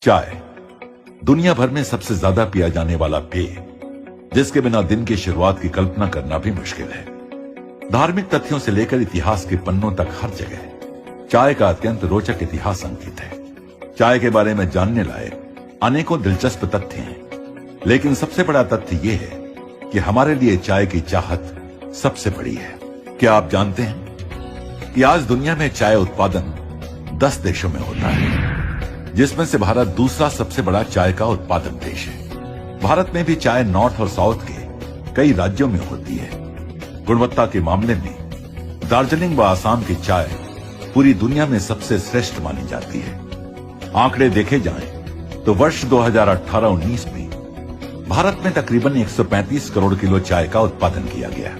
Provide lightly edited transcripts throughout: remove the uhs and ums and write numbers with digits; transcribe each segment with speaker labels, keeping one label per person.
Speaker 1: चाय दुनिया भर में सबसे ज्यादा पिया जाने वाला पेय, जिसके बिना दिन की शुरुआत की कल्पना करना भी मुश्किल है। धार्मिक तथ्यों से लेकर इतिहास के पन्नों तक हर जगह चाय का अत्यंत रोचक इतिहास अंकित है। चाय के बारे में जानने लायक अनेकों दिलचस्प तथ्य हैं, लेकिन सबसे बड़ा तथ्य यह है कि हमारे लिए चाय की चाहत सबसे बड़ी है। क्या आप जानते हैं कि आज दुनिया में चाय उत्पादन 10 देशों में होता है, जिसमें से भारत दूसरा सबसे बड़ा चाय का उत्पादक देश है। भारत में भी चाय नॉर्थ और साउथ के कई राज्यों में होती है। गुणवत्ता के मामले में दार्जिलिंग व आसाम की चाय पूरी दुनिया में सबसे श्रेष्ठ मानी जाती है। आंकड़े देखे जाएं तो वर्ष 2018-19 में भारत में तकरीबन 135 करोड़ किलो चाय का उत्पादन किया गया।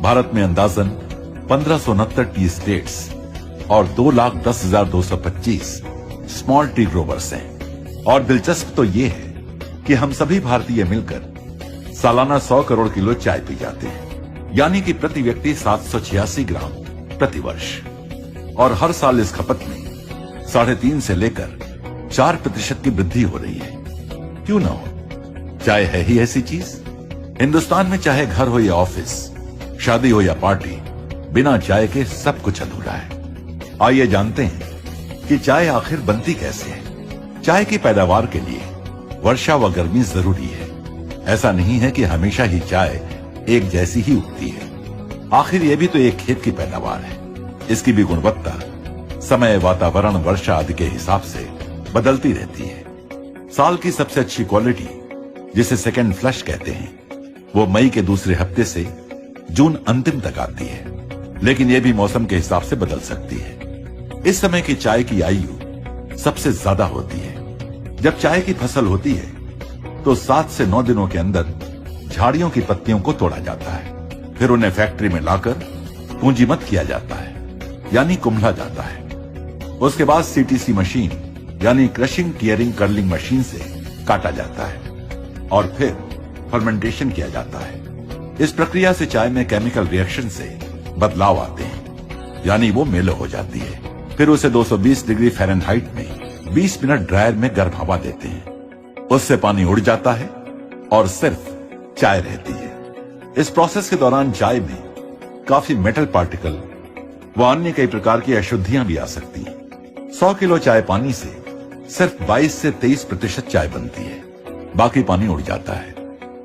Speaker 1: भारत में अंदाजन 1569 टी स्टेट्स और 2,10,225 स्मॉल टी ग्रोवर्स हैं। और दिलचस्प तो ये है कि हम सभी भारतीय मिलकर सालाना 100 करोड़ किलो चाय पी जाते हैं, यानी कि प्रति व्यक्ति 786 ग्राम प्रति वर्ष। और हर साल इस खपत में 3.5 से लेकर 4% की वृद्धि हो रही है। क्यों ना हो, चाय है ही ऐसी चीज। हिंदुस्तान में चाहे घर हो या ऑफिस, शादी हो या पार्टी, बिना चाय के सब कुछ अधूरा है। आइए जानते हैं कि चाय आखिर बनती कैसे है। चाय की पैदावार के लिए वर्षा व गर्मी जरूरी है। ऐसा नहीं है कि हमेशा ही चाय एक जैसी ही उगती है। आखिर ये भी तो एक खेत की पैदावार है। इसकी भी गुणवत्ता समय, वातावरण, वर्षा आदि के हिसाब से बदलती रहती है। साल की सबसे अच्छी क्वालिटी, जिसे सेकेंड फ्लश कहते हैं, वो मई के दूसरे हफ्ते से जून अंतिम तक आती है, लेकिन यह भी मौसम के हिसाब से बदल सकती है। इस समय की चाय की आयु सबसे ज्यादा होती है। जब चाय की फसल होती है तो 7 से 9 दिनों के अंदर झाड़ियों की पत्तियों को तोड़ा जाता है। फिर उन्हें फैक्ट्री में लाकर पूंजीमत किया जाता है, यानी कुम्हला जाता है। उसके बाद सीटीसी मशीन यानी क्रशिंग, टियरिंग, कर्लिंग मशीन से काटा जाता है और फिर फर्मेंटेशन किया जाता है। इस प्रक्रिया से चाय में केमिकल रिएक्शन से बदलाव आते हैं, यानी वो मेलो हो जाती है। फिर उसे 220 डिग्री फ़ारेनहाइट में 20 मिनट ड्रायर में गर्म हवा देते हैं। उससे पानी उड़ जाता है और सिर्फ चाय रहती है। इस प्रोसेस के दौरान चाय में काफी मेटल पार्टिकल व अन्य कई प्रकार की अशुद्धियां भी आ सकती हैं। 100 किलो चाय पानी से सिर्फ 22 से 23% चाय बनती है, बाकी पानी उड़ जाता है।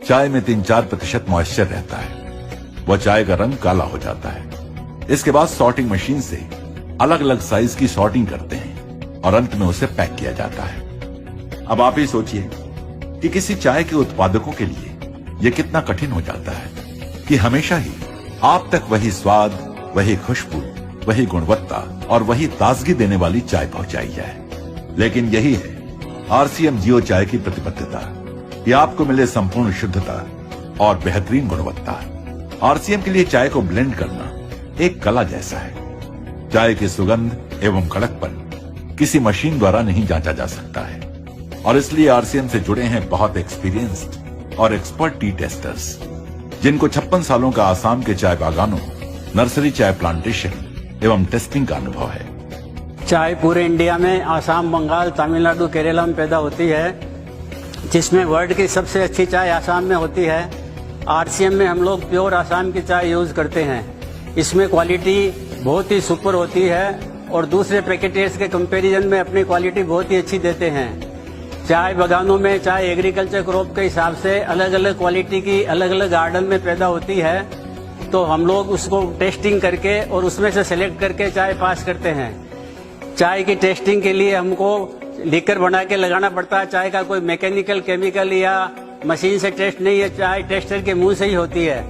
Speaker 1: चाय में 3-4% मॉइस्चर रहता है। वह चाय का रंग काला हो जाता है। इसके बाद सॉर्टिंग मशीन से अलग अलग साइज की सॉर्टिंग करते हैं और अंत में उसे पैक किया जाता है। अब आप ही सोचिए कि किसी चाय के उत्पादकों के लिए यह कितना कठिन हो जाता है कि हमेशा ही आप तक वही स्वाद, वही खुशबू, वही गुणवत्ता और वही ताजगी देने वाली चाय पहुंचाई जाए। लेकिन यही है आरसीएम जियो चाय की प्रतिबद्धता कि आपको मिले संपूर्ण शुद्धता और बेहतरीन गुणवत्ता। आरसीएम के लिए चाय को ब्लेंड करना एक कला जैसा है। चाय की सुगंध एवं कड़कपन किसी मशीन द्वारा नहीं जांचा जा सकता है और इसलिए आरसीएम से जुड़े हैं बहुत एक्सपीरियंस्ड और एक्सपर्ट टी टेस्टर्स, जिनको 56 सालों का आसाम के चाय बागानों, नर्सरी चाय प्लांटेशन एवं टेस्टिंग का अनुभव है।
Speaker 2: चाय पूरे इंडिया में आसाम, बंगाल, तमिलनाडु, केरला में पैदा होती है, जिसमें वर्ल्ड की सबसे अच्छी चाय आसाम में होती है। आरसीएम में हम लोग प्योर आसाम की चाय यूज करते हैं। इसमें क्वालिटी बहुत ही सुपर होती है और दूसरे पैकेटर्स के कंपैरिजन में अपनी क्वालिटी बहुत ही अच्छी देते हैं। चाय बागानों में चाय एग्रीकल्चर क्रॉप के हिसाब से अलग अलग क्वालिटी की अलग अलग गार्डन में पैदा होती है, तो हम लोग उसको टेस्टिंग करके और उसमें से सिलेक्ट करके चाय पास करते हैं। चाय की टेस्टिंग के लिए हमको लीकर बना के लगाना पड़ता है। चाय का कोई मैकेनिकल, केमिकल या मशीन से टेस्ट नहीं है, चाय टेस्टर के मुंह से ही होती है।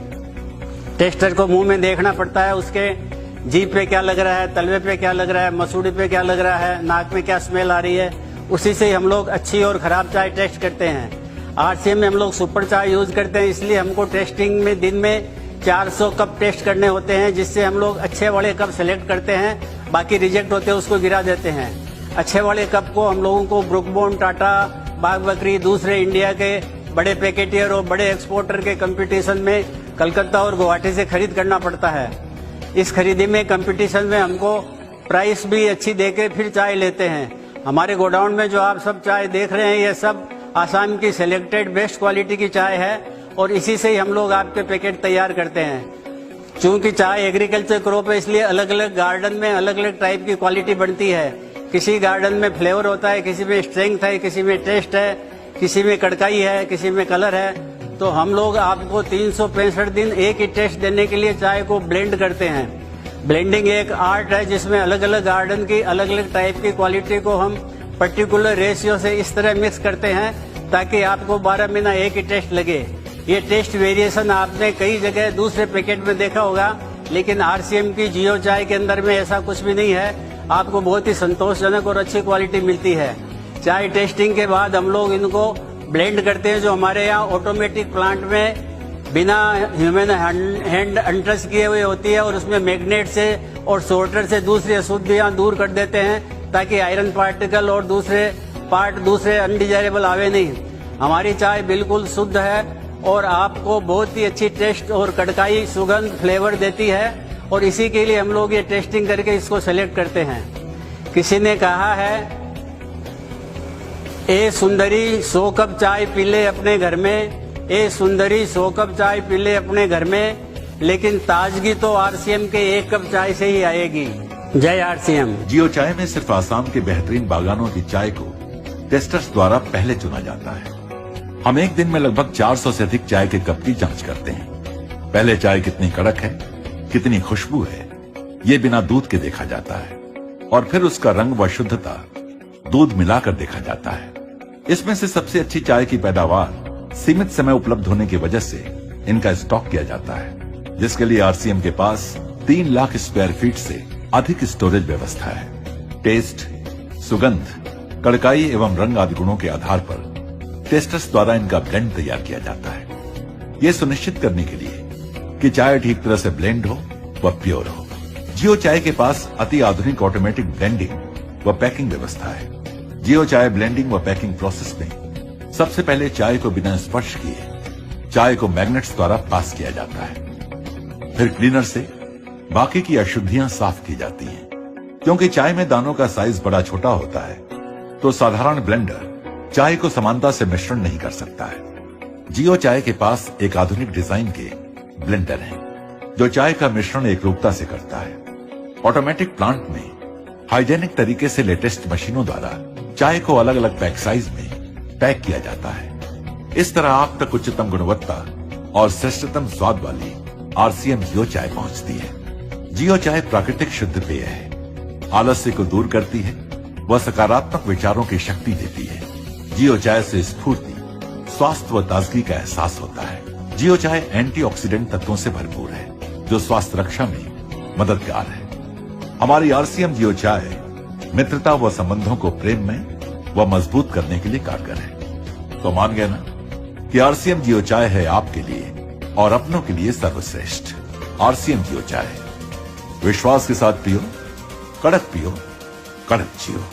Speaker 2: टेस्टर को मुंह में देखना पड़ता है, उसके जीभ पे क्या लग रहा है, तलवे पे क्या लग रहा है, मसूड़ी पे क्या लग रहा है, नाक में क्या स्मेल आ रही है, उसी से हम लोग अच्छी और खराब चाय टेस्ट करते हैं। आरसीएम में हम लोग सुपर चाय यूज करते हैं, इसलिए हमको टेस्टिंग में दिन में 400 कप टेस्ट करने होते हैं, जिससे हम लोग अच्छे वाले कप सेलेक्ट करते हैं। बाकी रिजेक्ट होते हैं उसको गिरा देते हैं। अच्छे वाले कप को हम लोगों को ब्रुकबॉन्ड, टाटा, बाग बकरी, दूसरे इंडिया के बड़े पैकेटियर और बड़े एक्सपोर्टर के कंपटीशन में कलकत्ता और गुवाहाटी से खरीद करना पड़ता है। इस खरीदी में कंपटीशन में हमको प्राइस भी अच्छी देके फिर चाय लेते हैं। हमारे गोडाउन में जो आप सब चाय देख रहे हैं ये सब आसाम की सिलेक्टेड बेस्ट क्वालिटी की चाय है और इसी से ही हम लोग आपके पैकेट तैयार करते हैं। चूंकि चाय एग्रीकल्चर क्रॉप है इसलिए अलग अलग गार्डन में अलग अलग टाइप की क्वालिटी बनती है। किसी गार्डन में फ्लेवर होता है, किसी में स्ट्रेंथ है, किसी में टेस्ट है, किसी में कड़काई है, किसी में कलर है। तो हम लोग आपको 365 दिन एक ही टेस्ट देने के लिए चाय को ब्लेंड करते हैं। ब्लेंडिंग एक आर्ट है जिसमें अलग अलग गार्डन की अलग अलग टाइप की क्वालिटी को हम पर्टिकुलर रेशियो से इस तरह मिक्स करते हैं ताकि आपको 12 महीना एक ही टेस्ट लगे। ये टेस्ट वेरिएशन आपने कई जगह दूसरे पैकेट में देखा होगा, लेकिन आरसीएम की जियो चाय के अंदर में ऐसा कुछ भी नहीं है। आपको बहुत ही संतोषजनक और अच्छी क्वालिटी मिलती है। चाय टेस्टिंग के बाद हम लोग इनको ब्लेंड करते हैं, जो हमारे यहाँ ऑटोमेटिक प्लांट में बिना ह्यूमन हैंड अनटच किए हुए होती है और उसमें मैग्नेट से और सोर्टर से दूसरी अशुद्धियां दूर कर देते हैं ताकि आयरन पार्टिकल और दूसरे अनडिजायरेबल आवे नहीं। हमारी चाय बिल्कुल शुद्ध है और आपको बहुत ही अच्छी टेस्ट और कड़काई, सुगंध, फ्लेवर देती है और इसी के लिए हम लोग ये टेस्टिंग करके इसको सेलेक्ट करते हैं। किसी ने कहा है, ए सुंदरी 100 कप चाय पी ले अपने घर में, ए सुंदरी 100 कप चाय पी ले अपने घर में, लेकिन ताजगी तो आरसीएम के 1 कप चाय से ही आएगी। जय आरसीएम।
Speaker 1: जियो चाय में सिर्फ आसाम के बेहतरीन बागानों की चाय को टेस्टर्स द्वारा पहले चुना जाता है। हम एक दिन में लगभग 400 से अधिक चाय के कप की जांच करते हैं। पहले चाय कितनी कड़क है, कितनी खुशबू है, ये बिना दूध के देखा जाता है और फिर उसका रंग व शुद्धता दूध मिलाकर देखा जाता है। इसमें से सबसे अच्छी चाय की पैदावार सीमित समय उपलब्ध होने की वजह से इनका स्टॉक किया जाता है, जिसके लिए आरसीएम के पास 3 लाख स्क्वायर फीट से अधिक स्टोरेज व्यवस्था है। टेस्ट, सुगंध, कड़काई एवं रंग आदि गुणों के आधार पर टेस्टर्स द्वारा इनका ब्लेंड तैयार किया जाता है। यह सुनिश्चित करने के लिए कि चाय ठीक तरह से ब्लेंड हो व प्योर हो। जियो चाय के पास अति आधुनिक ऑटोमेटिक ब्लेंडिंग व पैकिंग व्यवस्था है। जियो चाय ब्लेंडिंग व पैकिंग प्रोसेस में सबसे पहले चाय को बिना स्पर्श किए चाय को मैग्नेट्स द्वारा पास किया जाता है। फिर क्लीनर से बाकी की अशुद्धियां साफ की जाती हैं। क्योंकि चाय में दानों का साइज बड़ा छोटा होता है तो साधारण ब्लेंडर चाय को समानता से मिश्रण नहीं कर सकता है। जियो चाय के पास एक आधुनिक डिजाइन के ब्लेंडर हैं, जो चाय का मिश्रण एकरूपता से करता है। ऑटोमेटिक प्लांट में हाइजेनिक तरीके से लेटेस्ट मशीनों द्वारा चाय को अलग अलग पैक साइज में पैक किया जाता है। इस तरह आप तक उच्चतम गुणवत्ता और श्रेष्ठतम स्वाद वाली आरसीएम जियो चाय पहुंचती है। जियो चाय प्राकृतिक शुद्ध पेय है, आलस्य को दूर करती है व सकारात्मक विचारों की शक्ति देती है। जियो चाय से स्फूर्ति, स्वास्थ्य व ताजगी का एहसास होता है। जियो चाय एंटीऑक्सीडेंट तत्वों से भरपूर है, जो स्वास्थ्य रक्षा में मददगार है। हमारी आरसीएम जियो चाय मित्रता व संबंधों को प्रेम में व मजबूत करने के लिए कारगर है। तो मान गए ना कि आरसीएम जियो चाय है आपके लिए और अपनों के लिए सर्वश्रेष्ठ। आरसीएम जियो चाय, विश्वास के साथ पियो, कड़क पियो, कड़क जियो।